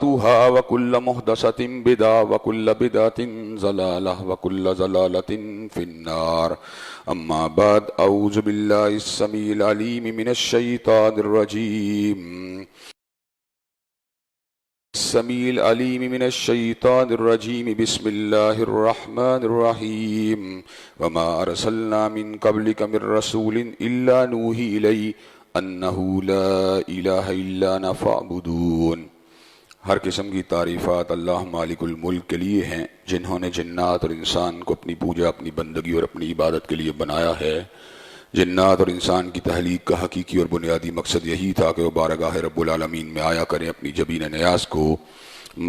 محدثاتها وكل محدثة بدعة وكل بدعة ضلالة وكل ضلالة في النار. أما بعد، أعوذ بالله السميع العليم من الشيطان الرجيم بسم الله الرحمن الرحيم. وما أرسلنا من قبلك من رسول إلا نوحي إليه أنه لا إله إلا أنا فاعبدون. ہر قسم کی تعریفات اللہ مالک الملک کے لیے ہیں، جنہوں نے جنات اور انسان کو اپنی پوجا، اپنی بندگی اور اپنی عبادت کے لیے بنایا ہے۔ جنات اور انسان کی تخلیق کا حقیقی اور بنیادی مقصد یہی تھا کہ وہ بارگاہ رب العالمین میں آیا کریں، اپنی جبین نیاز کو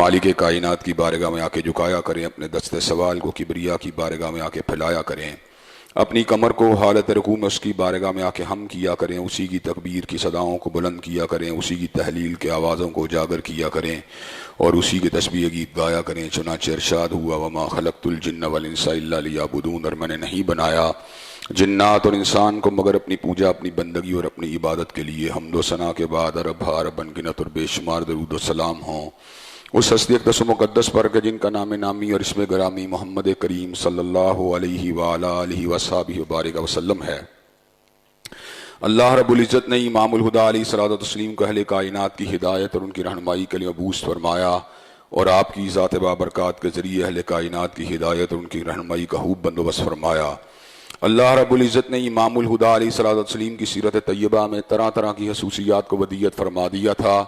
مالک کائنات کی بارگاہ میں آ کے جھکایا کریں، اپنے دست سوال کو کبریا کی بارگاہ میں آ کے پھیلایا کریں، اپنی کمر کو حالت رکوع میں اس کی بارگاہ میں آ کے ہم کیا کریں، اسی کی تکبیر کی صداؤں کو بلند کیا کریں، اسی کی تحلیل کے آوازوں کو اجاگر کیا کریں اور اسی کے تسبیح گیت گایا کریں۔ چنانچہ ارشاد ہوا وما خلقت الجن والانس الا لیعبدون، اور میں نے نہیں بنایا جنات اور انسان کو مگر اپنی پوجا، اپنی بندگی اور اپنی عبادت کے لیے۔ حمد و ثنا کے بعد عرب انگنت اور بے شمار درود و سلام ہوں اس ہستی اقدس و مقدس پر کہ جن کا نام نامی اور اسم گرامی محمد کریم صلی اللہ علیہ وآلہ آلہ وصحبہ وبارک وسلم ہے۔ اللہ رب العزت نے امام الہدیٰ علیہ الصلوۃ والتسلیم کو اہل کائنات کی ہدایت اور ان کی رہنمائی کے لیے مبعوث فرمایا، اور آپ کی ذات بابرکات کے ذریعے اہل کائنات کی ہدایت اور ان کی رہنمائی کا خوب بندوبست فرمایا۔ اللہ رب العزت نے امام الہدیٰ علیہ الصلوۃ والتسلیم کی سیرت طیبہ میں طرح طرح کی خصوصیات کو ودیت فرما دیا تھا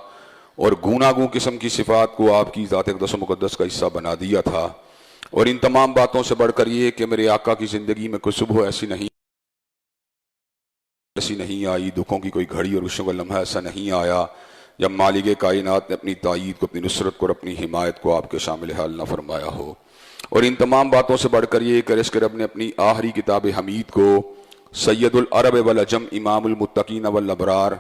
اور گوناگوں قسم کی صفات کو آپ کی ذات اقدس و مقدس کا حصہ بنا دیا تھا۔ اور ان تمام باتوں سے بڑھ کر یہ کہ میرے آقا کی زندگی میں کوئی صبح ایسی نہیں آئی، دکھوں کی کوئی گھڑی اور خوشیوں کا لمحہ ایسا نہیں آیا جب مالک کائنات نے اپنی تائید کو، اپنی نصرت کو اور اپنی حمایت کو آپ کے شامل حال نہ فرمایا ہو۔ اور ان تمام باتوں سے بڑھ کر یہ کہ رزق رب نے اپنی آخری کتاب حمید کو سید العرب والعجم، امام المتقین والابرار،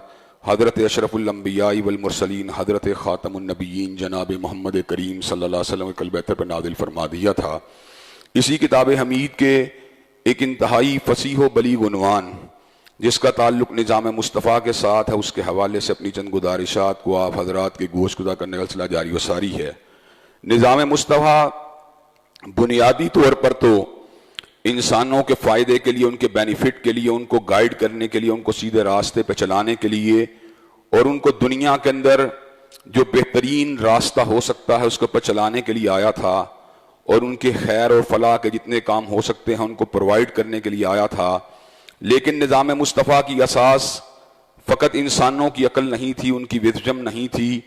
حضرت اشرف الانبیاء والمرسلین، حضرت خاتم النبیین جناب محمد کریم صلی اللہ علیہ وسلم کے قلب اطہر پر نازل فرما دیا تھا۔ اسی کتاب حمید کے ایک انتہائی فصیح و بلیغ عنوان جس کا تعلق نظام مصطفیٰ کے ساتھ ہے، اس کے حوالے سے اپنی چند گزارشات کو آپ حضرات کے گوش گزار کرنے کا سلسلہ جاری و ساری ہے۔ نظام مصطفیٰ بنیادی طور پر تو انسانوں کے فائدے کے لیے، ان کے بینیفٹ کے لیے، ان کو گائیڈ کرنے کے لیے، ان کو سیدھے راستے پہ چلانے کے لیے اور ان کو دنیا کے اندر جو بہترین راستہ ہو سکتا ہے اس کو پر چلانے کے لیے آیا تھا، اور ان کے خیر اور فلاح کے جتنے کام ہو سکتے ہیں ان کو پرووائڈ کرنے کے لیے آیا تھا۔ لیکن نظام مصطفیٰ کی اساس فقط انسانوں کی عقل نہیں تھی، ان کی وزڈم نہیں تھی،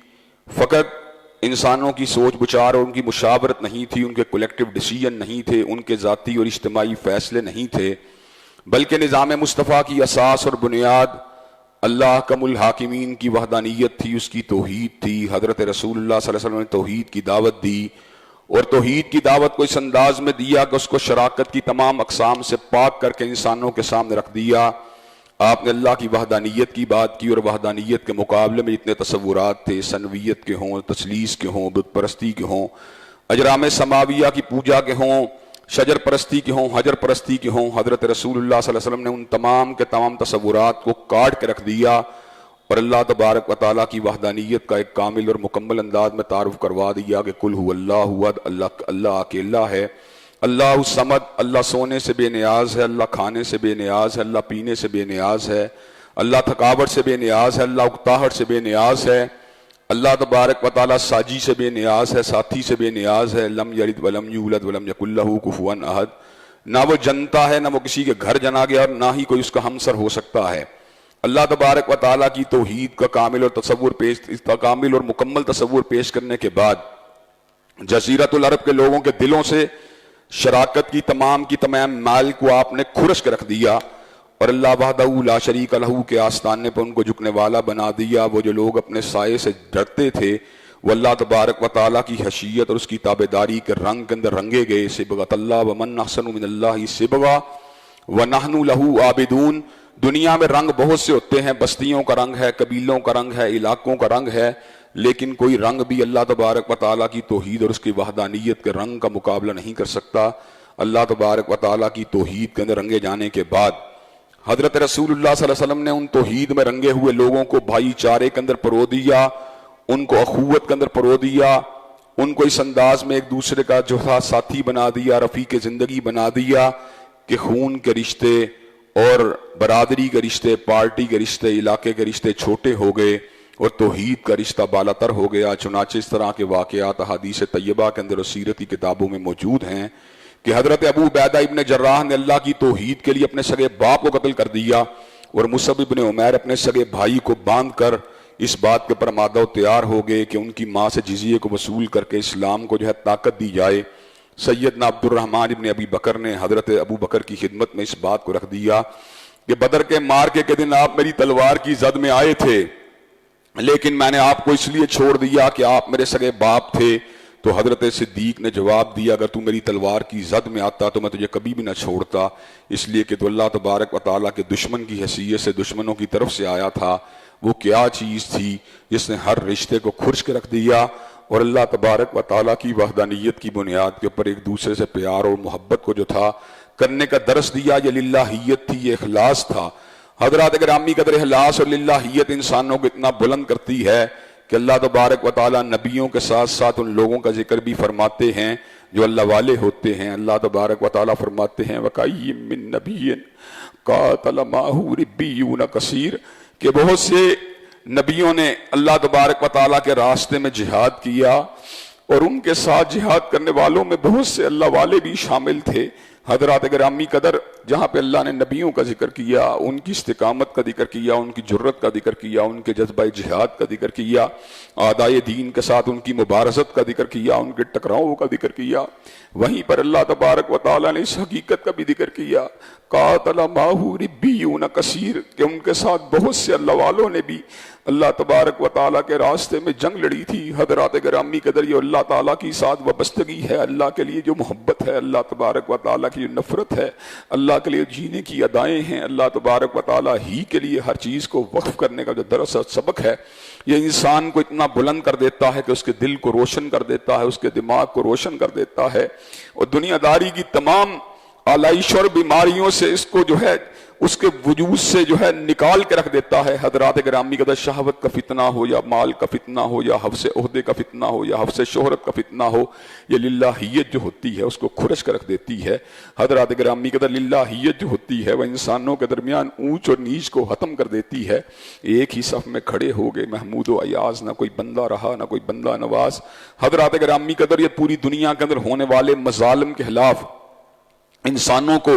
فقط انسانوں کی سوچ بچار اور ان کی مشاورت نہیں تھی، ان کے کولیکٹیو ڈیسیژن نہیں تھے، ان کے ذاتی اور اجتماعی فیصلے نہیں تھے، بلکہ نظام مصطفیٰ کی اساس اور بنیاد اللہ کم الحاکمین کی وحدانیت تھی، اس کی توحید تھی۔ حضرت رسول اللہ صلی اللہ علیہ وسلم نے توحید کی دعوت دی، اور توحید کی دعوت کو اس انداز میں دیا کہ اس کو شراکت کی تمام اقسام سے پاک کر کے انسانوں کے سامنے رکھ دیا۔ آپ نے اللہ کی وحدانیت کی بات کی، اور وحدانیت کے مقابلے میں جتنے تصورات تھے، ثنویت کے ہوں، تثلیث کے ہوں، بت پرستی کے ہوں، اجرام سماویہ کی پوجا کے ہوں، شجر پرستی کے ہوں، حجر پرستی کے ہوں، حضرت رسول اللہ صلی اللہ علیہ وسلم نے ان تمام کے تمام تصورات کو کاٹ کے رکھ دیا اور اللہ تبارک و تعالیٰ کی وحدانیت کا ایک کامل اور مکمل انداز میں تعارف کروا دیا کہ قل هو اللہ احد، اللہ اکیلا ہے، اللہ الصمد، اللہ سونے سے بے نیاز ہے، اللہ کھانے سے بے نیاز ہے، اللہ پینے سے بے نیاز ہے، اللہ تھکاوٹ سے بے نیاز ہے، اللہ اکتاہٹ سے بے نیاز ہے، اللہ تبارک و تعالیٰ ساجی سے بے نیاز ہے، ساتھی سے بے نیاز ہے، لم یلد ولم یولد ولم یکن لہ کفوا احد، نہ وہ جنتا ہے، نہ وہ کسی کے گھر جنا گیا، اور نہ ہی کوئی اس کا ہمسر ہو سکتا ہے۔ اللہ تبارک و تعالیٰ کی توحید کا کامل اور مکمل تصور پیش کرنے کے بعد جزیرۃ العرب کے لوگوں کے دلوں سے شراکت کی تمام مال کو آپ نے کھرش کے رکھ دیا، اور اللہ وحدہ لا شریک لہ کے آستانے پر ان کو جھکنے والا بنا دیا۔ وہ جو لوگ اپنے سائے سے ڈرتے تھے وہ اللہ تبارک و تعالیٰ کی حشیت اور اس کی تابعداری کے رنگ کے اندر رنگے گئے۔ صبغۃ اللہ ومن احسن من اللہ صبغۃ ونحن لہ عابدون۔ دنیا میں رنگ بہت سے ہوتے ہیں، بستیوں کا رنگ ہے، قبیلوں کا رنگ ہے، علاقوں کا رنگ ہے، لیکن کوئی رنگ بھی اللہ تبارک و تعالیٰ کی توحید اور اس کی وحدانیت کے رنگ کا مقابلہ نہیں کر سکتا۔ اللہ تبارک و تعالیٰ کی توحید کے اندر رنگے جانے کے بعد حضرت رسول اللہ صلی اللہ علیہ وسلم نے ان توحید میں رنگے ہوئے لوگوں کو بھائی چارے کے اندر پرو دیا ان کو اخوت کے اندر پرو دیا، ان کو اس انداز میں ایک دوسرے کا جو تھا ساتھی بنا دیا، رفیق زندگی بنا دیا کہ خون کے رشتے اور برادری کے رشتے، پارٹی کے رشتے، علاقے کے رشتے چھوٹے ہو گئے اور توحید کا رشتہ بالاتر ہو گیا۔ چنانچہ اس طرح کے واقعات احادیث طیبہ کے اندر اور سیرت کی کتابوں میں موجود ہیں کہ حضرت ابو عبیدہ ابن جراح نے اللہ کی توحید کے لیے اپنے سگے باپ کو قتل کر دیا، اور مصعب ابن عمیر اپنے سگے بھائی کو باندھ کر اس بات کے پر آمادہ و تیار ہو گئے کہ ان کی ماں سے جزیے کو وصول کر کے اسلام کو جو ہے طاقت دی جائے۔ سیدنا عبد الرحمن ابن ابی بکر نے حضرت ابو بکر کی خدمت میں اس بات کو رکھ دیا کہ بدر کے مارکے کے دن آپ میری تلوار کی زد میں آئے تھے، لیکن میں نے آپ کو اس لیے چھوڑ دیا کہ آپ میرے سگے باپ تھے۔ تو حضرت صدیق نے جواب دیا اگر تو میری تلوار کی زد میں آتا تو میں تجھے کبھی بھی نہ چھوڑتا، اس لیے کہ تو اللہ تبارک و تعالیٰ کے دشمن کی حیثیت سے دشمنوں کی طرف سے آیا تھا۔ وہ کیا چیز تھی جس نے ہر رشتے کو کھرچ کے رکھ دیا اور اللہ تبارک و تعالیٰ کی وحدانیت کی بنیاد کے اوپر ایک دوسرے سے پیار اور محبت کو جو تھا کرنے کا درس دیا۔ یہ للہیت تھی، یہ اخلاص تھا۔ حضرات گرامی قدر، اخلاص اور للہیت انسانوں کو اتنا بلند کرتی ہے کہ اللہ تبارک و تعالیٰ نبیوں کے ساتھ ساتھ ان لوگوں کا ذکر بھی فرماتے ہیں جو اللہ والے ہوتے ہیں۔ اللہ تبارک و تعالیٰ فرماتے ہیں وَكَأَيٍّ مِّن نَبِيٍّ قَاتَلَ مَعَهُ رِبِّيُّونَ كَثِيرٌ، کہ بہت سے نبیوں نے اللہ تبارک و تعالیٰ کے راستے میں جہاد کیا اور ان کے ساتھ جہاد کرنے والوں میں بہت سے اللہ والے بھی شامل تھے۔ حضرات گرامی قدر، جہاں پہ اللہ نے نبیوں کا ذکر کیا، ان کی استقامت کا ذکر کیا، ان کی جرت کا ذکر کیا، ان کے جذبہ جہاد کا ذکر کیا، اعدائے دین کے ساتھ ان کی مبارزت کا ذکر کیا، ان کے ٹکراؤں کا ذکر کیا، وہیں پر اللہ تبارک و تعالیٰ نے اس حقیقت کا بھی ذکر کیا قاتل معه ربیون کثیر، کہ ان کے ساتھ بہت سے اللہ والوں نے بھی اللہ تبارک و تعالیٰ کے راستے میں جنگ لڑی تھی۔ حضرات گرامی قدر، یہ اللہ تعالیٰ کی ساتھ وابستگی ہے، اللہ کے لیے جو محبت ہے، اللہ تبارک و تعالیٰ کی جو نفرت ہے، اللہ کے لیے جینے کی ادائیں ہیں، اللہ تبارک و تعالیٰ ہی کے لیے ہر چیز کو وقف کرنے کا جو درس اور سبق ہے، یہ انسان کو اتنا بلند کر دیتا ہے کہ اس کے دل کو روشن کر دیتا ہے، اس کے دماغ کو روشن کر دیتا ہے، اور دنیا داری کی تمام آلائش اور بیماریوں سے اس کو جو ہے اس کے وجود سے جو ہے نکال کے رکھ دیتا ہے۔ حضرات گرامی قدر، شہوت کا فتنہ ہو یا مال کا فتنہ ہو یا حفظ عہدے کا فتنہ ہو یا حفظ شہرت کا فتنہ ہو، یہ للہیت جو ہوتی ہے اس کو کھرچ کر رکھ دیتی ہے۔ حضرات گرامی قدر، للہیت جو ہوتی ہے وہ انسانوں کے درمیان اونچ اور نیچ کو ختم کر دیتی ہے۔ ایک ہی صف میں کھڑے ہو گئے محمود و ایاز، نہ کوئی بندہ رہا نہ کوئی بندہ نواز۔ حضرات گرامی قدر، یہ پوری دنیا کے اندر ہونے والے مظالم کے خلاف انسانوں کو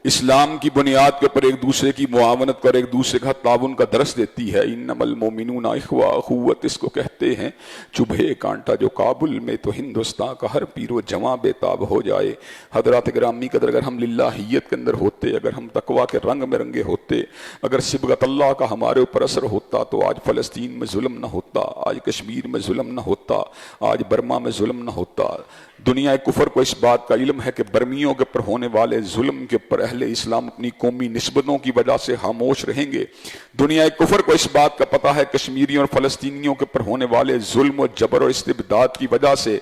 اسلام کی بنیاد کے اوپر ایک دوسرے کی معاونت کر ایک دوسرے کا تعاون کا درس دیتی ہے۔ انما المومنون اخوہ، اخوت اس کو کہتے ہیں۔ چبھے کانٹا جو کابل میں تو ہندوستان کا ہر پیر و جواں بے تاب ہو جائے۔ حضرات گرامی قدر، اگر ہم للہیت کے اندر ہوتے، اگر ہم تقویٰ کے رنگ میں رنگے ہوتے، اگر صبغت اللہ کا ہمارے اوپر اثر ہوتا تو آج فلسطین میں ظلم نہ ہوتا، آج کشمیر میں ظلم نہ ہوتا، آج برما میں ظلم نہ ہوتا۔ دنیا کفر کو اس بات کا علم ہے کہ برمیوں کے پر ہونے والے ظلم کے پر اہل اسلام اپنی قومی نسبتوں کی وجہ سے خاموش رہیں گے۔ دنیا کفر کو اس بات کا پتہ ہے کشمیریوں اور فلسطینیوں کے پر ہونے والے ظلم و جبر اور استبداد کی وجہ سے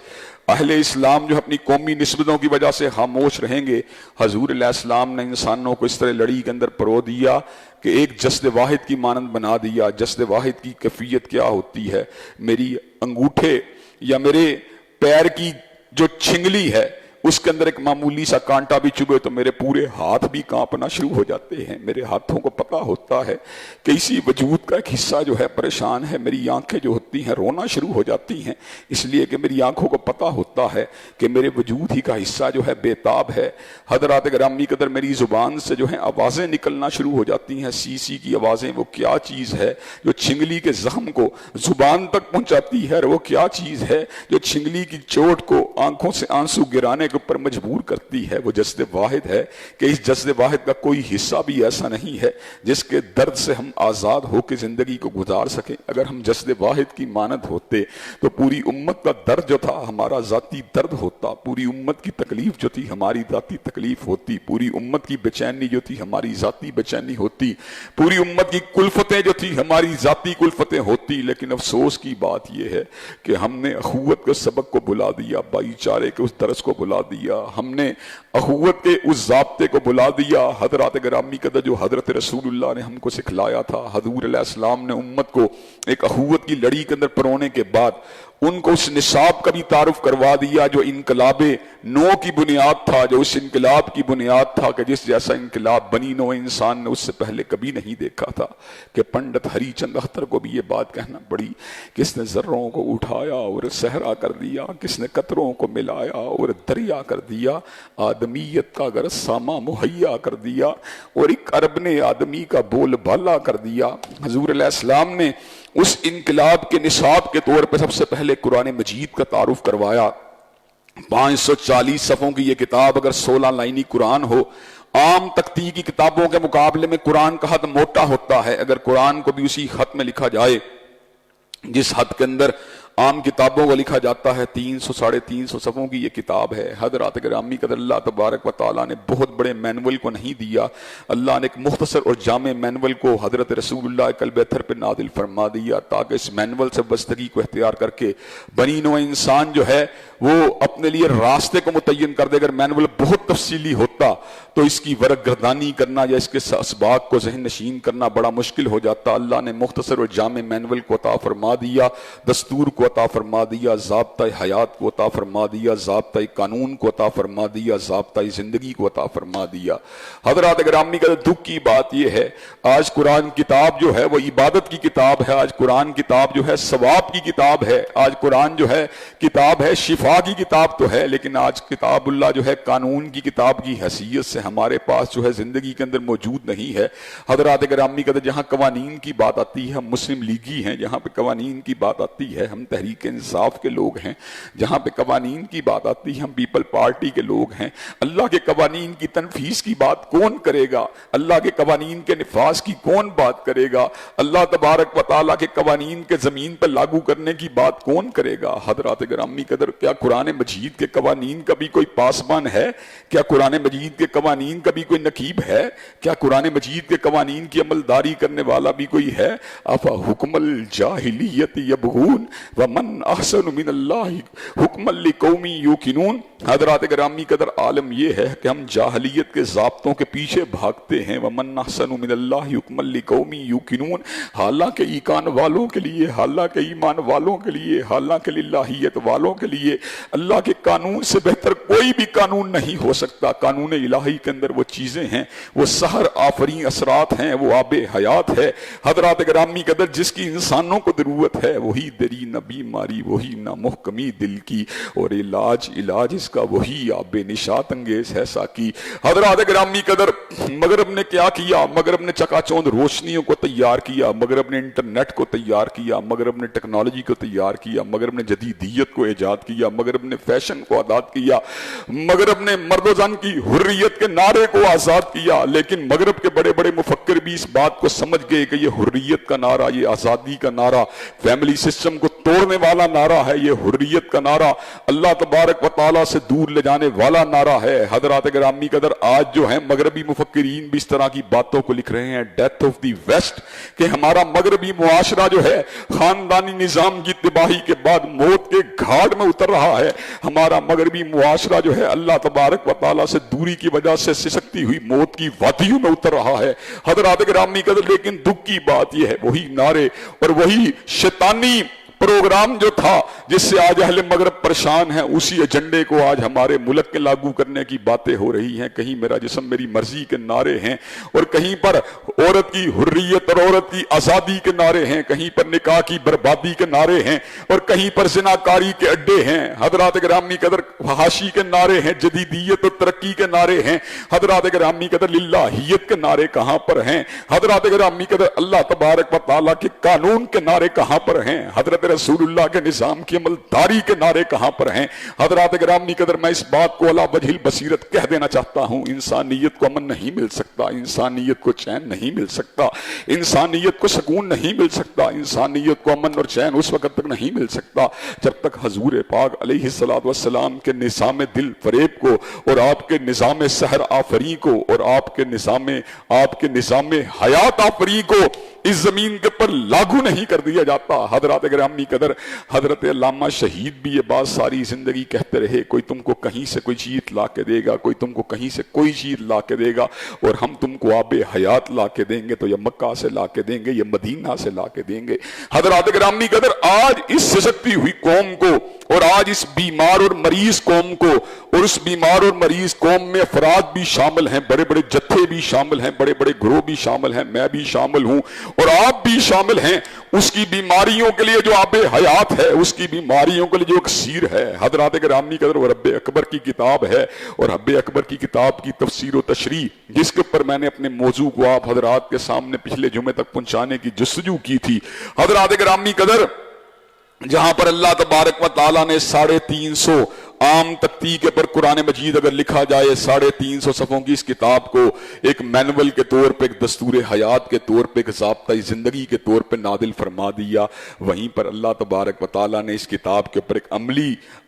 اہل اسلام جو اپنی قومی نسبتوں کی وجہ سے خاموش رہیں گے۔ حضور علیہ السلام نے انسانوں کو اس طرح لڑی کے اندر پرو دیا کہ ایک جسد واحد کی مانند بنا دیا۔ جسد واحد کی کیفیت کیا ہوتی ہے؟ میری انگوٹھے یا میرے پیر کی جو چھنگلی ہے اس کے اندر ایک معمولی سا کانٹا بھی چبھے تو میرے پورے ہاتھ بھی کانپنا شروع ہو جاتے ہیں۔ میرے ہاتھوں کو پتہ ہوتا ہے کہ اسی وجود کا ایک حصہ جو ہے پریشان ہے۔ میری آنکھیں جو ہوتی ہیں رونا شروع ہو جاتی ہیں، اس لیے کہ میری آنکھوں کو پتہ ہوتا ہے کہ میرے وجود ہی کا حصہ جو ہے بے تاب ہے۔ حضرات گرامی قدر، میری زبان سے جو ہے آوازیں نکلنا شروع ہو جاتی ہیں۔ سی سی کی آوازیں، وہ کیا چیز ہے جو چھنگلی کے زخم کو زبان تک پہنچاتی ہے؟ اور وہ کیا چیز ہے جو چھنگلی کی چوٹ کو آنکھوں سے آنسو گرانے کے اوپر مجبور کرتی ہے؟ وہ جسد واحد ہے کہ اس جسد واحد کا کوئی حصہ بھی ایسا نہیں ہے جس کے درد سے ہم آزاد ہو کے زندگی کو گزار سکیں۔ اگر ہم جسد واحد کی مانند ہوتے تو پوری امت کا درد جو تھا ہمارا ذاتی درد ہوتا، پوری امت کی تکلیف جو تھی ہماری ذاتی تکلیف ہوتی، پوری امت کی بے چینی جو تھی ہماری ذاتی بے چینی ہوتی، پوری امت کی کلفتیں جو تھی ہماری ذاتی کلفتیں ہوتی۔ لیکن افسوس کی بات یہ ہے کہ ہم نے اخوت کے سبق کو بلا دیا، بھائی چارے کے اس درس کو بلا دیا, ہم نے اخوت کے اس ضابطے کو بلا دیا حضرات گرامی قدر جو حضرت رسول اللہ نے ہم کو سکھلایا تھا. حضور علیہ السلام نے امت کو ایک اخوت کی لڑی کے اندر پرونے کے بعد ان کو اس نصاب کا بھی تعارف کروا دیا جو انقلاب نو کی بنیاد تھا, جو اس انقلاب کی بنیاد تھا کہ جس جیسا انقلاب بنی نو انسان نے اس سے پہلے کبھی نہیں دیکھا تھا. کہ پنڈت ہری چند اختر کو بھی یہ بات کہنا پڑی, کس نے ذروں کو اٹھایا اور صحرا کر دیا, کس نے قطروں کو ملایا اور دریا کر دیا, آدمیت کا اگر ساما مہیا کر دیا اور ایک ارب نے آدمی کا بول بالا کر دیا. حضور علیہ السلام نے اس انقلاب کے نصاب کے طور پہ سب سے پہلے قرآن مجید کا تعارف کروایا. 540 صفوں کی یہ کتاب اگر 16 لائنی قرآن ہو, عام تختی کی کتابوں کے مقابلے میں قرآن کا خط موٹا ہوتا ہے. اگر قرآن کو بھی اسی خط میں لکھا جائے جس خط کے اندر عام کتابوں کو لکھا جاتا ہے, 300 ساڑھے 300 صفوں کی یہ کتاب ہے. حضرات گرامی قدر اللہ تبارک و تعالیٰ نے بہت بڑے مینول کو نہیں دیا, اللہ نے ایک مختصر اور جامع مینول کو حضرت رسول اللہ قلب اتھر پہ نازل فرما دیا تاکہ اس مینول سے بستگی کو اختیار کر کے بنی نوع انسان جو ہے وہ اپنے لیے راستے کو متعین کر دے. اگر مینول بہت تفصیلی ہوتا تو اس کی ورق گردانی کرنا یا اس کے اسباق کو ذہن نشین کرنا بڑا مشکل ہو جاتا. اللہ نے مختصر اور جامع مینول کو عطا فرما دیا, دستور کو عطا فرما دیا, ضابطہ حیات کو عطا فرما دیا, ضابطہ قانون کو عطا فرما دیا, ضابطہ زندگی کو عطا فرما دیا. حضرات گرامی کا دکھ کی بات یہ ہے آج قرآن کتاب جو ہے وہ عبادت کی کتاب ہے, آج قرآن کتاب جو ہے ثواب کی کتاب ہے, آج قرآن جو ہے کتاب ہے شفا کی کتاب تو ہے, لیکن آج کتاب اللہ جو ہے قانون کی کتاب کی حیثیت سے ہمارے پاس جو ہے زندگی کے اندر موجود نہیں ہے. حضرات گرامی کا جہاں قوانین کی بات آتی ہے ہم مسلم لیگی ہیں, جہاں پہ قوانین کی بات آتی ہے ہم تحریک انصاف کے لوگ ہیں, جہاں پہ قوانین کی بات آتی ہے ہم پیپل پارٹی کے لوگ ہیں. اللہ کے قوانین کی تنفیذ کی بات کون کرے گا, اللہ کے قوانین کے نفاذ کی کون بات کرے گا, اللہ تبارک و تعالیٰ کے قوانین کے زمین پر لاگو کرنے کی بات کون کرے گا. حضرات گرامی قدر کیا قرآن مجید کے قوانین کا بھی کوئی پاسبان ہے, کیا قرآن مجید کے قوانین کا بھی کوئی نقیب ہے, کیا قرآن مجید کے قوانین کی عملداری کرنے والا بھی کوئی ہے. افا حکم الجاہلیت یبغون ومن احسن من اللہ حکم لقوم یوقنون. حضرات گرامی قدر عالم یہ ہے کہ ہم جاہلیت کے ضابطوں کے پیچھے بھاگتے ہیں. ومن احسن من اللہ حکم لقوم یوقنون, حالانکہ ایقان والوں کے لیے, حالانکہ ایمان والوں کے لیے, حالانکہ للہیت والوں کے لیے اللہ کے قانون سے بہتر کوئی بھی قانون نہیں ہو سکتا. قانون الہی کے اندر وہ چیزیں ہیں, وہ سحر آفرین اثرات ہیں, وہ آب حیات ہے. حضرات گرامی قدر جس کی انسانوں کو ضرورت ہے وہی دری نہ بیماری, وہی نہ محکمی دل کی, اور علاج اس کا وہی آب نشاط انگیز ہے ساکی. حضرات گرامی قدر مغرب نے کیا کیا, مغرب نے چکا چوند روشنیوں کو تیار کیا, مغرب نے انٹرنیٹ کو تیار کیا, مغرب نے ٹیکنالوجی کو تیار کیا, مغرب نے جدیدیت کو ایجاد کیا, مغرب نے فیشن کو آزاد کیا, مغرب نے مرد و زن کی حریت کے نعرے کو آزاد کیا. لیکن مغرب کے بڑے بڑے مفکر بھی اس بات کو سمجھ گئے کہ یہ حریت کا نعرہ, یہ آزادی کا نعرہ, فیملی سسٹم کو توڑنے والا نعرہ ہے, یہ حریت کا نعرہ اللہ تبارک و تعالیٰ سے دور لے جانے والا نعرہ ہے. حضرات گرامی قدر آج جو ہیں مغربی مفکرین بھی اس طرح کی باتوں کو لکھ رہے ہیں, ڈیتھ آف دی ویسٹ, کہ ہمارا مغربی معاشرہ جو ہے خاندانی نظام کی تباہی کے بعد موت کے گھاٹ میں اتر رہا ہے. ہمارا مغربی معاشرہ جو ہے اللہ تبارک و تعالیٰ سے دوری کی وجہ سے سسکتی ہوئی موت کی وادیوں میں اتر رہا ہے. حضرات گرامی قدر لیکن دکھ کی بات یہ ہے وہی نعرے اور وہی شیطانی پروگرام جو تھا جس سے آج اہل مغرب پریشان ہیں, اسی ایجنڈے کو آج ہمارے ملک کے لاگو کرنے کی باتیں ہو رہی ہیں. کہیں میرا جسم میری مرضی کے نعرے ہیں, اور کہیں پر عورت کی حریت اور عورت کی آزادی کے نعرے ہیں, کہیں پر نکاح کی بربادی کے نعرے ہیں, اور کہیں پر زناکاری کے اڈے ہیں. حضرات گرامی قدر فحاشی کے نعرے ہیں, جدیدیت اور ترقی کے نعرے ہیں. حضرات گرامی قدر للہیت کے نعرے کہاں پر ہیں؟ حضرات گرامی قدر اللہ تبارک و تعالیٰ کے قانون کے نعرے کہاں پر ہیں؟ حضرت رسول اللہ کے نظام کی عملداری کے نعرے کہاں پر ہیں؟ حضرات گرامی قدر میں اس بات کو علی وجہ البصیرت کہہ دینا چاہتا ہوں, انسانیت کو امن نہیں مل سکتا, انسانیت کو چین نہیں مل سکتا, انسانیت کو سکون نہیں مل سکتا, انسانیت کو امن اور چین اس وقت تک نہیں مل سکتا جب تک حضور پاک علیہ السلام کے نظام دل فریب کو اور آپ کے نظام سحر آفری کو اور آپ کے نظام حیات آفری کو اس زمین کے پر لاگو نہیں کر دیا جاتا. حضرات گرامی گرامی قدر حضرت علامہ شہید بھی یہ بات ساری زندگی کہتے رہے، کوئی تم کو کہیں سے کوئی چیز لا کے دے گا، کوئی تم کو کہیں سے کوئی چیز لا کے دے گا، اور ہم تم کو آب حیات لا کے دیں گے تو یہ مکہ سے لا کے دیں گے، یہ مدینہ سے لا کے دیں گے۔ حضرات گرامی قدر آج اس سسکتی ہوئی قوم کو، اور آج اس بیمار اور مریض قوم کو، اور اس بیمار اور مریض قوم میں افراد بھی شامل ہیں، بڑے بڑے جتھے بھی شامل ہیں، بڑے بڑے گروہ بھی شامل ہیں، میں بھی شامل ہوں اور آپ بھی شامل ہیں، اس کی بیماریوں کے لیے جو آب حیات ہے، اس کی بیماریوں کے لیے جو اکسیر ہے، حضرات گرامی قدر وہ رب اکبر کی کتاب ہے، اور رب اکبر کی کتاب کی تفسیر و تشریح جس کے اوپر میں نے اپنے موضوع کو آپ حضرات کے سامنے پچھلے جمعے تک پہنچانے کی جستجو کی تھی۔ حضرات گرامی قدر جہاں پر اللہ تبارک و تعالیٰ نے 350 عام تکتیک پر قرآن مجید اگر لکھا جائے 350 صفحوں کی اس کتاب کو ایک مینول کے طور پہ، ایک دستور حیات کے طور پہ، ایک ضابطۂ زندگی کے طور پہ نازل فرما دیا، وہیں پر اللہ تبارک و تعالیٰ نے اس کتاب کے اوپر ایک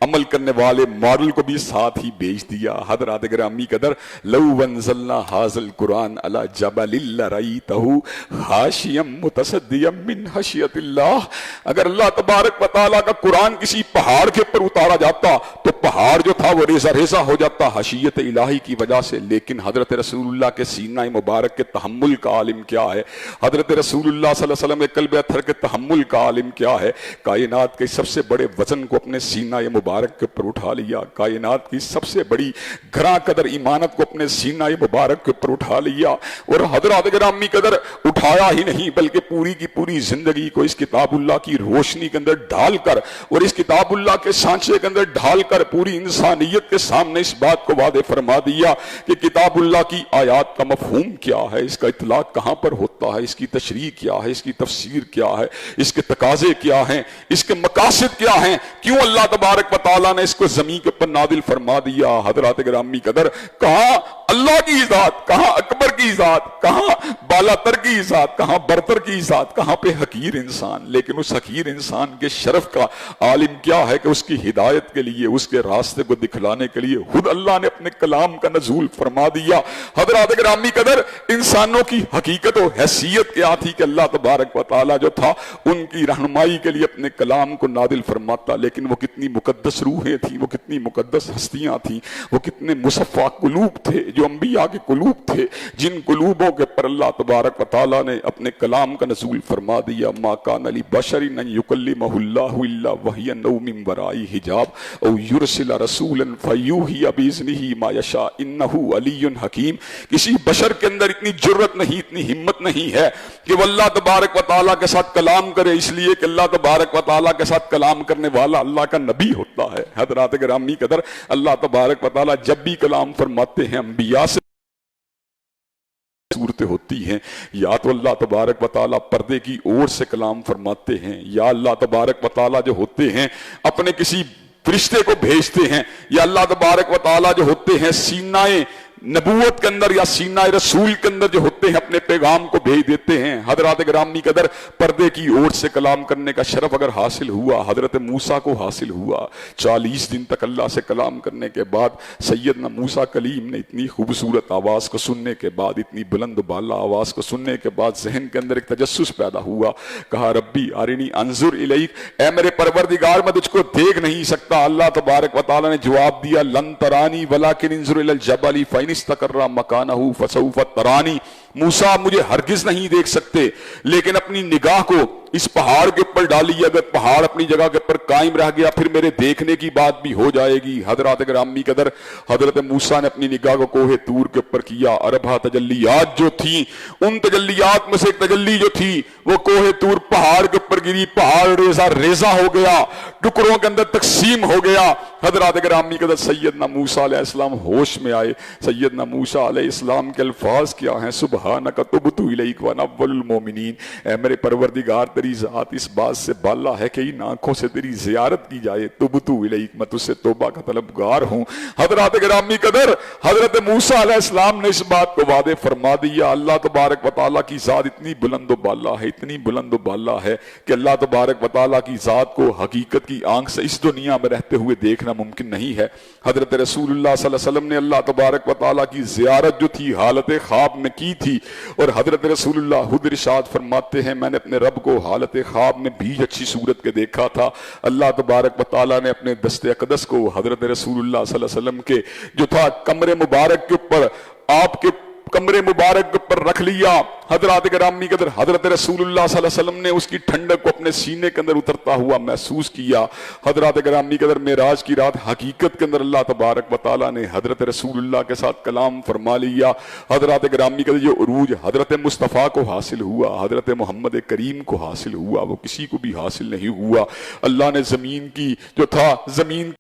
عمل کرنے والے ماڈل کو بھی ساتھ ہی بھیج دیا۔ حضرات گرامی قدر لو انزلنا ھذا القرآن علی جبل لرأیتہ خاشعا متصدعا من خشیۃ اللہ، اگر اللہ تبارک و تعالیٰ کا قرآن کسی پہاڑ کے اوپر اتارا جاتا تو پہاڑ جو تھا وہ ریزہ ریزہ ہو جاتا خشیت الہی کی وجہ سے، لیکن حضرت رسول اللہ کے سینہ مبارک کے تحمل کا عالم کیا ہے، حضرت رسول اللہ صلی اللہ علیہ وسلم کے قلب اطہر کے تحمل کا عالم کیا ہے، کائنات کے سب سے بڑے وزن کو اپنے سینہ مبارک کے اوپر اٹھا لیا، کائنات کی سب سے بڑی گراں قدر ایمانت کو اپنے سینہ مبارک کے اوپر اٹھا لیا، اور حضرات گرامی قدر اٹھایا ہی نہیں بلکہ پوری کی پوری زندگی کو اس کتاب اللہ کی روشنی کے اندر ڈال کر اور اس کتاب اللہ کے سانچے کے اندر ڈھال کر پوری انسانیت کے سامنے اس بات کو واضح فرما دیا کہ کتاب اللہ کی آیات کا مفہوم کیا ہے، اس کا اطلاق کہاں پر ہوتا ہے، اس کی تشریح کیا ہے، اس کی تفسیر کیا ہے، اس کے تقاضے کیا ہیں، اس کے مقاصد کیا ہیں، کیوں اللہ تبارک و تعالیٰ نے اس کو زمین کے اوپر نازل فرما دیا۔ حضرات گرامی قدر کہاں اللہ کی ذات، کہاں اکبر کی ذات، کہاں بالا تر کی ذات، کہاں برتر کی ذات، کہاں پہ حقیر انسان، لیکن اس حقیر انسان کے شرف کا عالم کیا ہے کہ اس کی ہدایت کے لیے، اس کے راستے کو دکھلانے کے لیے خود اللہ نے اپنے کلام کا نزول فرما دیا۔ حضرات گرامی قدر انسانوں کی حقیقت و حیثیت کیا تھی کہ اللہ تبارک و تعالیٰ جو تھا ان کی رہنمائی کے لیے اپنے کلام کو نازل فرماتا، لیکن وہ کتنی مقدس روحیں تھیں، وہ کتنی مقدس ہستیاں تھیں، وہ کتنے مصفہ قلوب تھے جو انبیاء کے قلوب تھے، جن قلوبوں کے پر اللہ تبارک و تعالیٰ نے اپنے کلام کا نزول فرما دیا۔ ما کان لبشر ان یکلمہ اللہ الا وحی او من وراء حجاب او یرسل رسولا فیوحی باذنہ ما یشاء انہ علی حکیم، کسی بشر کے اندر اتنی جرت نہیں، اتنی ہمت نہیں ہے کہ وہ اللہ تبارک و تعالیٰ کے ساتھ کلام کرے، اس لیے کہ اللہ تبارک و تعالیٰ کے ساتھ کلام کرنے والا اللہ کا نبی ہوتا ہے۔ حضرات گرامی قدر اللہ تبارک و تعالیٰ جب بھی کلام فرماتے ہیں انبیاء سے صورتیں ہوتی ہیں، یا تو اللہ تبارک و تعالیٰ پردے کی اور سے کلام فرماتے ہیں، یا اللہ تبارک و تعالیٰ جو ہوتے ہیں اپنے کسی فرشتے کو بھیجتے ہیں، یا اللہ تبارک و تعالیٰ جو ہوتے ہیں سینہ نبوت کے اندر یا سینہ رسول کے اندر جو ہوتے ہیں اپنے پیغام کو بھیج دیتے ہیں۔ حضرات گرامی قدر پردے کی اوٹ سے کلام کرنے کا شرف اگر حاصل ہوا، حضرت موسیٰ کو حاصل ہوا، 40 دن تک اللہ سے کلام کرنے کے بعد سیدنا موسیٰ کلیم نے اتنی خوبصورت آواز کو سننے کے بعد، اتنی بلند بالا آواز کو سننے کے بعد ذہن کے اندر ایک تجسس پیدا ہوا، کہا ربی ارنی انظر الیک، اے میرے پروردگار میں تجھ کو دیکھ نہیں سکتا۔ اللہ تبارک و تعالیٰ نے جواب دیا لن ترانی ولکن انظر الی الجبل فإن استقر مکانہ فسوف ترانی، موسیٰ مجھے ہرگز نہیں دیکھ سکتے، لیکن اپنی نگاہ کو اس پہاڑ کے اوپر ڈالی، اگر پہاڑ اپنی جگہ کے اوپر قائم رہ گیا پھر میرے دیکھنے کی بات بھی ہو جائے گی۔ حضرات گرامی قدر حضرت موسیٰ نے اپنی نگاہ کو کوہ طور کے اوپر کیا، اربع تجلیات جو تھیں ان تجلیات میں سے ایک تجلی جو تھی وہ کوہ طور پہاڑ کے اوپر گری، پہاڑ ریزہ ریزہ ہو گیا، ٹکڑوں کے اندر تقسیم ہو گیا۔ حضرات گرامی قدر سیدنا موسیٰ علیہ السلام ہوش میں آئے۔ سیدنا موسیٰ علیہ السلام کے الفاظ کیا ہیں؟ سبحانک تبت الیک وانا اول المؤمنین، اے میرے پروردگار تیری ذات اس بات سے بالا ہے کہ ان آنکھوں سے تیری زیارت کی جائے، تبت الیک میں تجھ سے توبہ کا طلبگار ہوں۔ حضرات گرامی قدر حضرت موسیٰ علیہ السلام نے اس بات کو واضح فرما دیا۔ اللہ تبارک و تعالیٰ کی ذات اتنی بلند و بالا ہے، اتنی بلند و بالا ہے کہ اللہ تبارک و تعالیٰ کی ذات کو حقیقت کی کی آنکھ سے اس دنیا میں رہتے ہوئے دیکھنا ممکن نہیں ہے۔ حضرت رسول اللہ صلی اللہ علیہ وسلم نے اللہ تبارک و تعالیٰ کی زیارت جو تھی حالت خواب میں کی تھی، اور حضرت رسول اللہ خود ارشاد فرماتے ہیں میں نے اپنے رب کو حالت خواب میں بھی اچھی صورت کے دیکھا تھا۔ اللہ تبارک و تعالیٰ نے اپنے دست اقدس کو حضرت رسول اللہ صلی اللہ علیہ وسلم کے جو تھا کمرے مبارک کے اوپر، آپ کے کمرے مبارک پر رکھ لیا۔ حضرات گرامی قدر حضرت رسول اللہ صلی اللہ علیہ وسلم نے اس کی ٹھنڈک کو اپنے سینے کے اندر اترتا ہوا محسوس کیا۔ حضرات گرامی قدر معراج کی رات حقیقت کے اندر اللہ تبارک و تعالیٰ نے حضرت رسول اللہ کے ساتھ کلام فرما لیا۔ حضرات گرامی قدر جو عروج حضرت مصطفیٰ کو حاصل ہوا، حضرت محمد کریم کو حاصل ہوا، وہ کسی کو بھی حاصل نہیں ہوا۔ اللہ نے زمین کی جو تھا زمین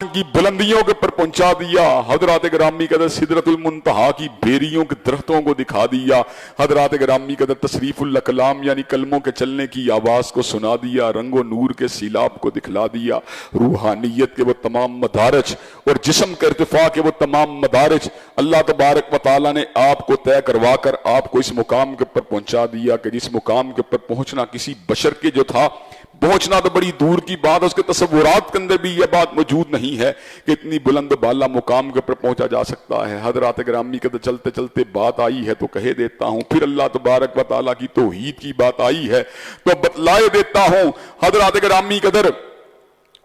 کی بلندیوں کے پر پہنچا دیا۔ حضرات گرامی قدر سدرۃ المنتہا کی بیریوں کے درختوں کو دکھا دیا۔ حضرات گرامی قدر تصریف الاقلام یعنی کلموں کے چلنے کی آواز کو سنا دیا، رنگ و نور کے سیلاب کو دکھلا دیا، روحانیت کے وہ تمام مدارج اور جسم کے ارتفاع کے وہ تمام مدارج اللہ تبارک و تعالیٰ نے آپ کو طے کروا کر آپ کو اس مقام کے پر پہنچا دیا کہ جس مقام کے پر پہنچنا کسی بشر کے جو تھا پہنچنا تو بڑی دور کی بات، اس کے تصورات کے اندر بھی یہ بات موجود نہیں ہے کہ اتنی بلند بالا مقام کے پر پہنچا جا سکتا ہے۔ حضرات گرامی کے چلتے چلتے بات آئی ہے تو کہے دیتا ہوں، پھر اللہ تبارک و تعالیٰ کی توحید کی بات آئی ہے تو بتلائے دیتا ہوں۔ حضرات گرامی قدر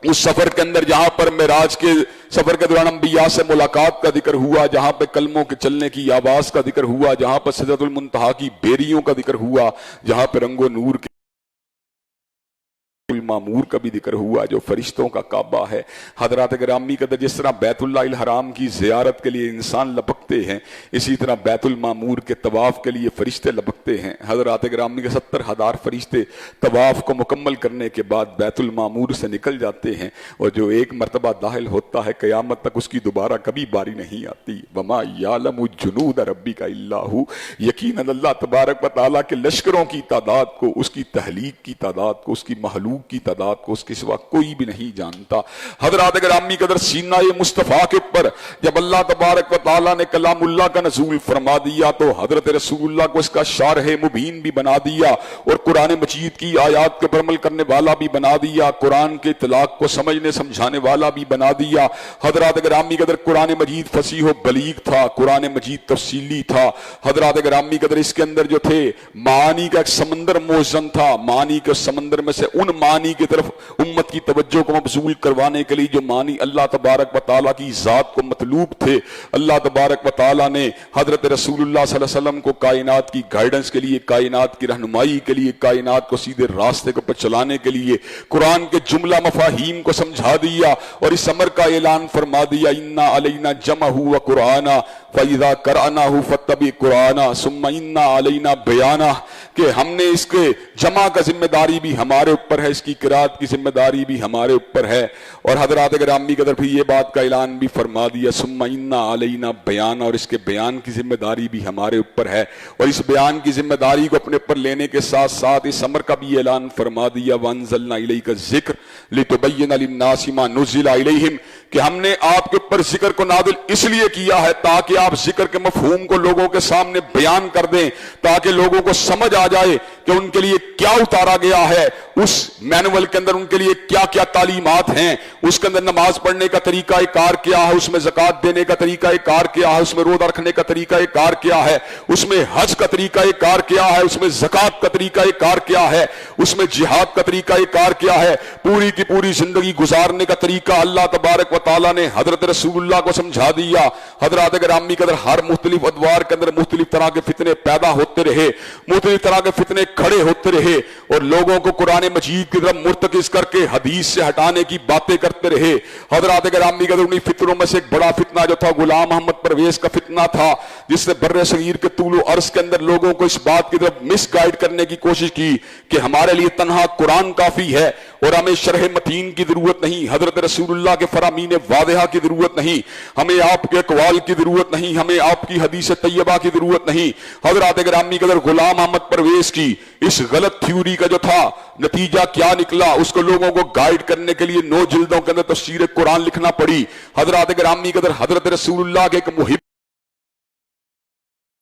اس سفر کے اندر جہاں پر معراج کے سفر کے دوران انبیاء سے ملاقات کا ذکر ہوا، جہاں پہ کلموں کے چلنے کی آواز کا ذکر ہوا، جہاں پر سدرۃ المنتہا کی بیریوں کا ذکر ہوا، جہاں پہ رنگ و نور کے المامور کا بھی ذکر ہوا جو فرشتوں کا کعبہ ہے۔ حضرات گرامی قدر جس طرح بیت اللہ الحرام کی زیارت کے لیے انسان لپکتے ہیں، اسی طرح بیت المامور کے طواف کے لیے فرشتے لپکتے ہیں۔ حضرات گرامی کے 70,000 فرشتے طواف کو مکمل کرنے کے بعد بیت المامور سے نکل جاتے ہیں، اور جو ایک مرتبہ داخل ہوتا ہے قیامت تک اس کی دوبارہ کبھی باری نہیں آتی۔ وما یعلم جنود ربک الا ھو، یقیناً اللہ تبارک و تعالیٰ کے لشکروں کی تعداد کو، اس کی تحلیق کی تعداد کو، اس کی مخلوق کی تعداد کو اس کے سوا کوئی بھی نہیں جانتا۔ حضرات گرامی قدر سینہ مصطفیٰ کے اوپر جب اللہ تبارک و تعالیٰ نے کلام اللہ کا نزول فرما دیا تو حضرت رسول اللہ کو اس کا شارح مبین بھی بنا دیا، اور قرآن مجید کی آیات کے پر عمل کرنے والا بھی بنا دیا، قرآن کے اطلاق کو سمجھنے سمجھانے والا بھی بنا دیا۔ حضرات گرامی قدر قرآن مجید فصیح و بلیغ تھا، قرآن مجید تفصیلی تھا۔ حضرات گرامی قدر اس کے اندر جو تھے معانی کا ایک سمندر موزن تھا، معانی کے سمندر میں سے ان معانی کی طرف امت کی توجہ کو مبذول کروانے کے لیے جو معنی اللہ تبارک و تعالیٰ کی ذات کو مطلوب تھے، اللہ تبارک و تعالیٰ نے حضرت رسول اللہ صلی اللہ علیہ وسلم کو کائنات کی گائیڈنس کے لیے، کائنات کی رہنمائی کے لیے، کائنات کو سیدھے راستے پر چلانے کے لیے قرآن کے جملہ مفاہیم کو سمجھا دیا، اور اس امر کا اعلان فرما دیا انا علینا جمعہ و قرآنا فَإِذَا قَرَأْنَاهُ فَاتَّبِعْ قُرْآنَهُ ثُمَّ إِنَّ عَلَيْنَا بَيَانَهُ، کہ ہم نے اس کے جمع کا ذمہ داری بھی ہمارے اوپر ہے، اس کی قرات کی ذمہ داری بھی ہمارے اوپر ہے۔ اور حضرات گرامی قدر پھر یہ بات کا اعلان بھی فرما دیا ثُمَّ إِنَّ عَلَيْنَا بَيَانَهُ، اور اس کے بیان کی ذمہ داری بھی ہمارے اوپر ہے۔ اور اس بیان کی ذمہ داری کو اپنے اوپر لینے کے ساتھ ساتھ اس امر کا بھی اعلان فرما دیا وَأَنزَلْنَا إِلَيْكَ الذِّكْرَ لِتُبَيِّنَ لِلنَّاسِ مَا نُزِّلَ إِلَيْهِمْ، کہ ہم نے آپ کے اوپر ذکر کو نازل اس لیے کیا ہے تاکہ آپ ذکر کے مفہوم کو لوگوں کے سامنے بیان کر دیں، تاکہ لوگوں کو سمجھ آ جائے کہ ان کے لیے کیا اتارا گیا ہے، اس مینول کے اندر ان کے لیے کیا کیا تعلیمات ہیں، اس کے اندر نماز پڑھنے کا طریقہ کار کیا ہے، اس میں زکوٰۃ دینے کا طریقہ کار کیا ہے، اس میں روزہ رکھنے کا طریقہ کار کیا ہے، اس میں حج کا طریقہ کار کیا ہے، اس میں زکوٰۃ کا طریقہ کار کیا ہے، اس میں جہاد کا طریقہ کار کیا ہے، پوری کی پوری زندگی گزارنے کا طریقہ اللہ تبارک و تعالیٰ نے حضرت رسول اللہ کو سمجھا دیا۔ حضرات گرامی قدر ہر مختلف ادوار کے اندر مختلف طرح کے فتنے پیدا ہوتے رہے، مختلف طرح کے فتنے کھڑے ہوتے رہے، اور لوگوں کو قرآن مجید کی طرف مرتکز کر کے حدیث سے ہٹانے کی باتیں کرتے رہے۔ حضرات گرامی قدر انہی فتنوں میں سے ایک بڑا فتنہ جو تھا غلام محمد پرویز کا فتنہ تھا، جس نے بر صغیر کے طول و عرض کے اندر لوگوں کو اس بات کی طرف مس گائیڈ کرنے کی کوشش کی کہ ہمارے لیے تنہا قرآن کافی ہے اور ہمیں شرح متین کی ضرورت نہیں، حضرت رسول اللہ کے فرامین واضحہ کی ضرورت نہیں، ہمیں آپ کے اقوال کی ضرورت نہیں، ہمیں آپ کی حدیث طیبہ کی ضرورت نہیں۔ حضرات گرامی قدر غلام احمد پرویز کی اس غلط تھیوری کا جو تھا نتیجہ کیا نکلا، اس کو لوگوں کو گائیڈ کرنے کے لیے 9 جلدوں کے اندر تفسیر قرآن لکھنا پڑی۔ حضرات گرامی قدر حضرت رسول اللہ کے ایک محب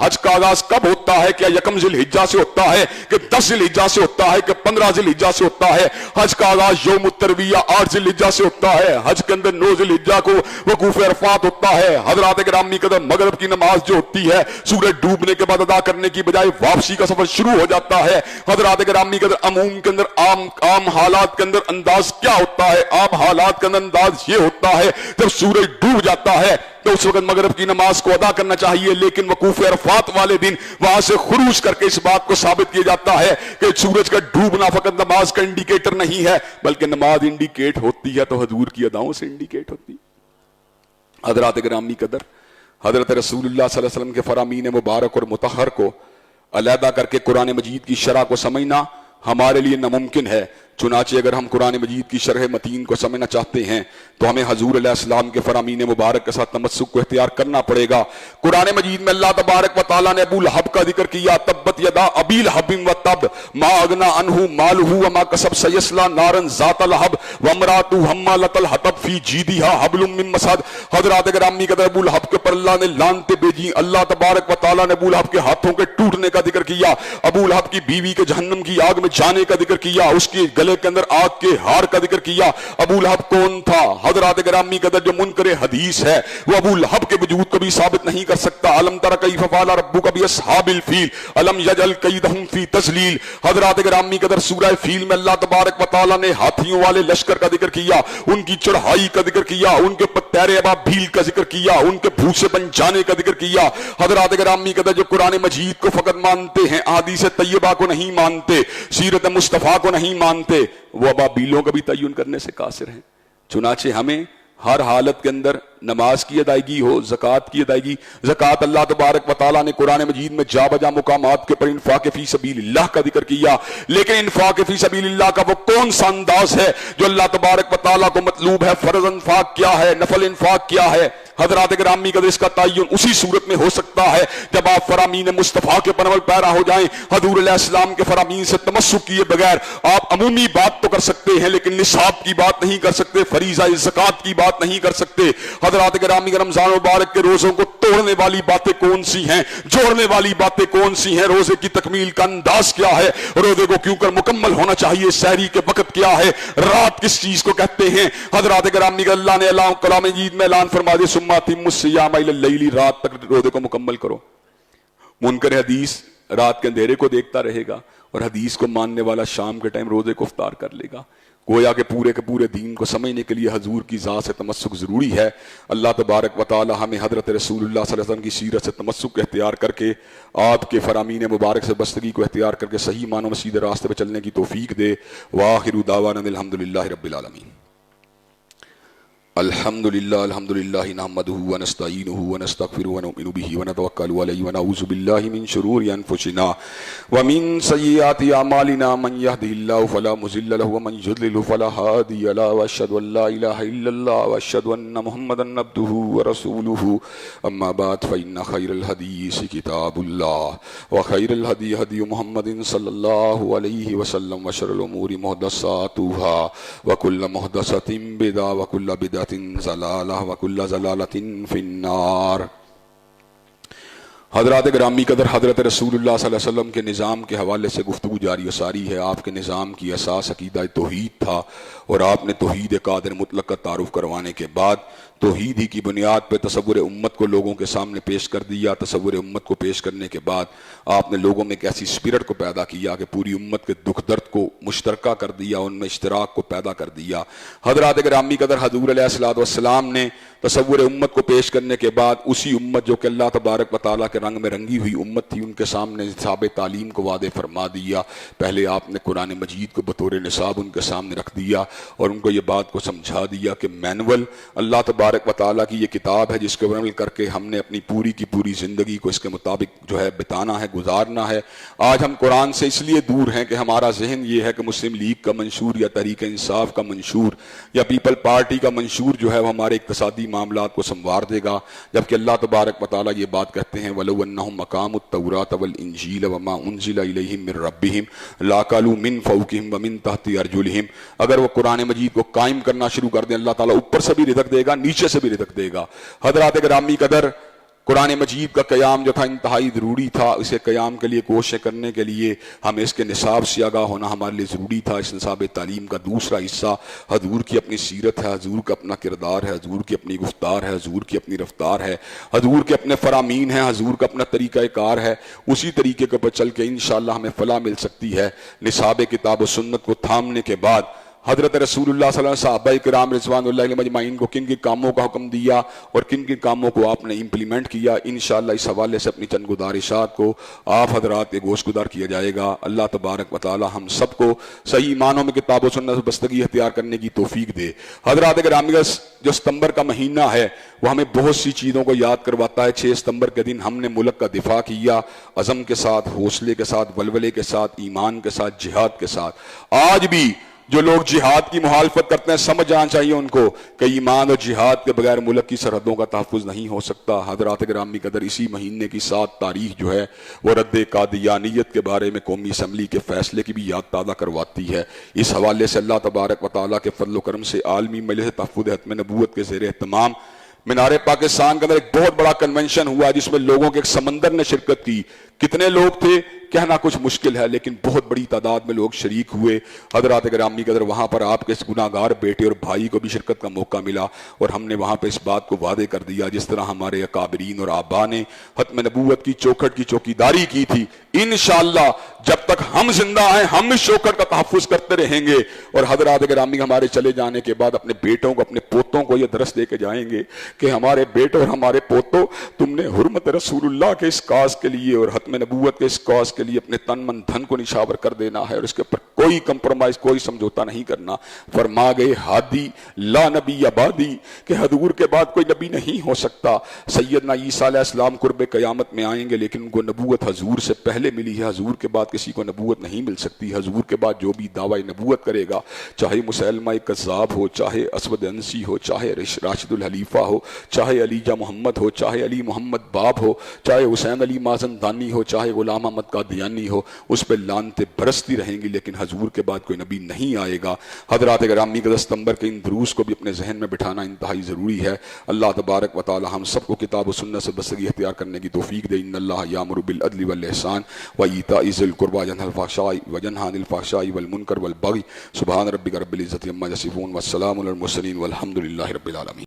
حج کا آغاز کب ہوتا ہے؟ کیا یکم ذی الحجہ سے ہوتا ہے کہ 10 ذی الحجہ سے ہوتا ہے کہ 15 ذی الحجہ سے ہوتا ہے؟ حج کا آغاز یوم الترویہ 8 ذی الحجہ سے ہوتا ہے، حج کے اندر 9 ذی الحجہ کو وقوف عرفات ہوتا ہے۔ حضرات گرامی قدر مغرب کی نماز جو ہوتی ہے سورج ڈوبنے کے بعد ادا کرنے کی بجائے واپسی کا سفر شروع ہو جاتا ہے۔ حضرات گرامی قدر عموم کے اندر عام حالات کے اندر انداز کیا ہوتا ہے؟ عام حالات کے اندر انداز یہ ہوتا ہے جب سورج ڈوب جاتا ہے تو اس وقت مغرب کی نماز کو ادا کرنا چاہیے، لیکن وقوف عرفات والے دن وہاں سے خروج کر کے اس بات کو ثابت کیا جاتا ہے کہ سورج کا ڈوبنا فقط نماز کا انڈیکیٹر نہیں ہے بلکہ نماز انڈیکیٹ ہوتی ہے تو حضور کی اداؤں سے انڈیکیٹ ہوتی ہے۔ حضرات گرامی قدر حضرت رسول اللہ صلی اللہ علیہ وسلم کے فرامین مبارک اور مطہر کو علیحدہ کر کے قرآن مجید کی شرح کو سمجھنا ہمارے لیے ناممکن ہے، چنانچہ اگر ہم قرآن مجید کی شرح متین کو سمجھنا چاہتے ہیں تو ہمیں حضور علیہ السلام کے فرامین مبارک کے ساتھ تمسک کو اختیار کرنا پڑے گا۔ قرآن مجید میں اللہ تبارک و تعالیٰ نے ابو لہب کا ذکر کیا، تبت یدا ابی لہب و تب ما اغنی عنہ مالہ وما کسب سیصلی نارا ذات لہب وامرأتہ حمالۃ الحطب فی جیدہا حبل من مسد۔ حضرات گرامی قدر ابو لہب کے پر اللہ نے لعنتیں بھیجی، اللہ تبارک و تعالیٰ نے ابو لہب کے ہاتھوں کے ٹوٹنے کا ذکر کیا، ابو لہب کی بیوی کے جہنم کی آگ میں جانے کا ذکر کیا، اس کے گلے کے اندر آگ کے ہار کا ذکر کیا۔ ابو لہب کون تھا؟ حضرات گرامی قدر جو منکر حدیث ہے وہ ابو لہب کے وجود کو بھی ثابت نہیں کر سکتا۔ الم تر کیف فعل ربک باصحاب الفیل الم یجعل کیدہم فی تضلیل۔ حضرات گرامی قدر سورہ فیل میں اللہ تبارک و تعالیٰ نے ہاتھیوں والے لشکر کا ذکر کیا، ان کی چڑھائی کا ذکر کیا، ان کے پتیر ابابیل کا ذکر کیا، ان کے بھوسے بن جانے کا ذکر کیا۔ حضرات گرامی قدر جو قرآن مجید کو فقط مانتے ہیں، احادیث طیبہ کو نہیں مانتے، سیرت مصطفیٰ کو نہیں مانتے، وہ ابابیلوں کا بھی تعین کرنے سے قاصر ہیں۔ چنانچہ ہمیں ہر حالت کے اندر نماز کی ادائیگی ہو، زکوٰۃ کی ادائیگی، زکوٰۃ اللہ تبارک و تعالیٰ نے قرآن مجید میں جا بجا مقامات کے پر انفاق فی سبیل اللہ کا ذکر کیا، لیکن انفاق فی سبیل اللہ کا وہ کون سا انداز ہے جو اللہ تبارک و تعالیٰ کو مطلوب ہے؟ فرض انفاق کیا ہے؟ نفل انفاق کیا ہے؟ حضرات گرامی قدر اس کا تعین اسی صورت میں ہو سکتا ہے جب آپ فرامین مصطفیٰ کے پر عمل پیرا ہو جائیں۔ حضور علیہ السلام کے فرامین سے تمسک کیے بغیر آپ عمومی بات تو کر سکتے ہیں لیکن نصاب کی بات نہیں کر سکتے، فریضہ زکوٰۃ کی بات نہیں کر سکتے۔ حضرات گرامی رمضان مبارک کے روزوں کو توڑنے والی باتیں کون سی ہیں؟ جوڑنے والی باتیں کون سی ہیں؟ روزے کی تکمیل کا انداز کیا ہے؟ روزے کو کیوں کر مکمل ہونا چاہیے؟ سحری کے وقت کیا ہے؟ رات کس چیز کو کہتے ہیں؟ حضرات گرامی اللہ نے کلام مجید میں اعلان فرما دیا ثم اتموا الصیام الی اللیل، رات تک روزے کو مکمل کرو۔ منکر حدیث رات کے اندھیرے کو دیکھتا رہے گا اور حدیث کو ماننے والا شام کے ٹائم روزے کو افطار کر لے گا۔ گویا کہ پورے کے پورے دین کو سمجھنے کے لیے حضور کی ذات سے تمسک ضروری ہے۔ اللہ تبارک و تعالی ہمیں حضرت رسول اللہ صلی اللہ علیہ وسلم کی سیرت سے تمسک اختیار کر کے آپ کے فرامین مبارک سے بستگی کو اختیار کر کے صحیح معنوں میں سیدھے راستے پہ چلنے کی توفیق دے۔ وآخر دعوانا الحمدللہ رب العالمین۔ الحمدللہ نحمدہ ونستعینہ ونستغفرہ ونؤمن بہ ونتوکل علیہ ونعوذ باللہ من شرور انفسنا ومن سیئات اعمالنا من یہدہ اللہ فلا مضل لہ ومن یضلل فلا ہادی لہ واشہد ان لا الہ الا اللہ واشہد ان محمدا عبدہ ورسولہ اما بعد فإن خیر الحدیث کتاب اللہ وخیر الہدی ہدی محمد صلی اللہ علیہ وسلم وشر الامور محدثاتها وکل محدثۃ بدعہ وکل بدعۃ ضلالہ وکل ضلالۃ فی النار۔ حضرات گرامی قدر حضرت رسول اللہ صلی اللہ علیہ وسلم کے نظام کے حوالے سے گفتگو جاری و ساری ہے۔ آپ کے نظام کی اساس عقیدہ توحید تھا اور آپ نے توحید قادر مطلق کا تعارف کروانے کے بعد توحید ہی کی بنیاد پہ تصور امت کو لوگوں کے سامنے پیش کر دیا۔ تصور امت کو پیش کرنے کے بعد آپ نے لوگوں میں ایک ایسی اسپرٹ کو پیدا کیا کہ پوری امت کے دکھ درد کو مشترکہ کر دیا، ان میں اشتراک کو پیدا کر دیا۔ حضرات گرامی قدر حضور علیہ السلام نے تصور امت کو پیش کرنے کے بعد اسی امت جو کہ اللہ تبارک و تعالیٰ کے رنگ میں رنگی ہوئی امت تھی ان کے سامنے نصاب تعلیم کو واضح فرما دیا۔ پہلے آپ نے قرآن مجید کو بطور نصاب ان کے سامنے رکھ دیا اور ان کو یہ بات کو سمجھا دیا کہ مینول اللہ تبارک و تعالیٰ کی یہ کتاب ہے جس کے عمل کر کے ہم نے اپنی پوری کی پوری زندگی کو اس کے مطابق جو ہے بتانا ہے، گزارنا ہے۔ آج ہم قرآن سے اس لیے دور ہیں کہ ہمارا ذہن یہ ہے کہ مسلم لیگ کا منشور یا تحریک انصاف کا منشور یا پیپل پارٹی کا منشور جو ہے وہ ہمارے اقتصادی معاملات کو سنوار دے گا، جبکہ اللہ تبارک و تعالیٰ یہ بات کہتے ہیں وَلَوْ أَنَّهُمْ أَقَامُوا التَّوْرَاةَ وَالْإِنْجِيلَ وَمَا أُنزِلَ إِلَيْهِمْ مِنْ رَبِّهِمْ لَأَكَلُوا مِنْ فَوْقِهِمْ وَمِنْ تَحْتِ أَرْجُلِهِمْ۔ اگر وہ قرآن مجید کو قائم کرنا شروع کر دیں اللہ تعالیٰ اوپر سے بھی رزق دے گا، نیچے سے بھی رزق دے گا۔ حضرات گرامی قدر قرآن مجید کا قیام جو تھا انتہائی ضروری تھا، اسے قیام کے لیے کوششیں کرنے کے لیے ہمیں اس کے نصاب سے آگاہ ہونا ہمارے لیے ضروری تھا۔ اس نصاب تعلیم کا دوسرا حصہ حضور کی اپنی سیرت ہے، حضور کا اپنا کردار ہے، حضور کی اپنی گفتار ہے، حضور کی اپنی رفتار ہے، حضور کے اپنے فرامین ہیں، حضور کا اپنا طریقہ کار ہے۔ اسی طریقے کے پر چل کے انشاءاللہ ہمیں فلاح مل سکتی ہے۔ نصاب کتاب و سنت کو تھامنے کے بعد حضرت رسول اللہ صلی اللہ علیہ وسلم صحابہ کرام رضوان اللہ علیہم اجمعین کو کن کن کاموں کا حکم دیا اور کن کن کاموں کو آپ نے امپلیمنٹ کیا، انشاءاللہ اس حوالے سے اپنی چند گزارشات کو آپ حضرات کے گوش گدار کیا جائے گا۔ اللہ تبارک و تعالی ہم سب کو صحیح معنوں میں کتاب و سنت سے بستگی اختیار کرنے کی توفیق دے۔ حضرات گرامی، جو ستمبر کا مہینہ ہے وہ ہمیں بہت سی چیزوں کو یاد کرواتا ہے۔ 6 ستمبر کے دن ہم نے ملک کا دفاع کیا، عزم کے ساتھ، حوصلے کے ساتھ، ولولے کے ساتھ، ایمان کے ساتھ، جہاد کے ساتھ۔ آج بھی جو لوگ جہاد کی مخالفت کرتے ہیں سمجھ جانا چاہیے ان کو کہ ایمان اور جہاد کے بغیر ملک کی سرحدوں کا تحفظ نہیں ہو سکتا۔ حضرات گرامی قدر، اسی مہینے کی 7 تاریخ جو ہے وہ رد قادیانیت کے بارے میں قومی اسمبلی کے فیصلے کی بھی یاد تازہ کرواتی ہے۔ اس حوالے سے اللہ تبارک و تعالیٰ کے فضل و کرم سے عالمی مجلس تحفظ ختم نبوت کے زیر اہتمام مینار پاکستان کے اندر ایک بہت بڑا کنونشن ہوا جس میں لوگوں کے ایک سمندر نے شرکت کی۔ کتنے لوگ تھے کہنا کچھ مشکل ہے، لیکن بہت بڑی تعداد میں لوگ شریک ہوئے۔ حضرات گرامی قدر، وہاں پر آپ کے گناہگار بیٹے اور بھائی کو بھی شرکت کا موقع ملا اور ہم نے وہاں پہ اس بات کو واضح کر دیا جس طرح ہمارے اکابرین اور آبا نے ختم نبوت کی چوکھٹ کی چوکیداری کی تھی، انشاءاللہ جب تک ہم زندہ ہیں ہم اس چوکھٹ کا تحفظ کرتے رہیں گے۔ اور حضرات گرامی، ہمارے چلے جانے کے بعد اپنے بیٹوں کو، اپنے پوتوں کو یہ درس دے کے جائیں گے کہ ہمارے بیٹوں اور ہمارے پوتوں، تم نے حرمت رسول اللہ کے اس کاز کے لیے اور ختم نبوت کے اس کاز کے لیے اپنے تن من دھن کو نشاور کر دینا ہے اور اس کے اوپر کوئی کمپرومائز، کوئی سمجھوتا نہیں کرنا۔ فرما گئے ہادی لا نبی آبادی، کہ حضور کے بعد کوئی نبی نہیں ہو سکتا۔ سیدنا عیسیٰ علیہ السلام قرب قیامت میں آئیں گے لیکن ان کو نبوت حضور سے پہلے ملی ہے، حضور کے بعد کسی کو نبوت نہیں مل سکتی۔ حضور کے بعد جو بھی دعوی نبوت کرے گا، چاہے مسیلمہ کذاب ہو، چاہے اسود انسی ہو، چاہے راشد الحلیفہ ہو، چاہے علیجہ محمد ہو، چاہے علی محمد باب ہو، چاہے حسین علی مازندانی ہو، چاہے غلام احمد قادیانی ہو، اس پہ لعنتیں برستی رہیں گی، لیکن حضور کے بعد کوئی نبی نہیں آئے گا۔ حضرات گرامی، 10 ستمبر کے ان دروس کو بھی اپنے ذہن میں بٹھانا انتہائی ضروری ہے۔ اللہ تبارک و تعالی ہم سب کو کتاب و سنت سے بستگی اختیار کرنے کی توفیق دے۔ ان اللہ یامر بالعدل والاحسان وایتاء ذی القربى وینہی عن الفحشاء والمنکر والبغی۔ سبحان ربک رب العزۃ عما یصفون والسلام علی المرسلین والحمد للہ رب العالمین۔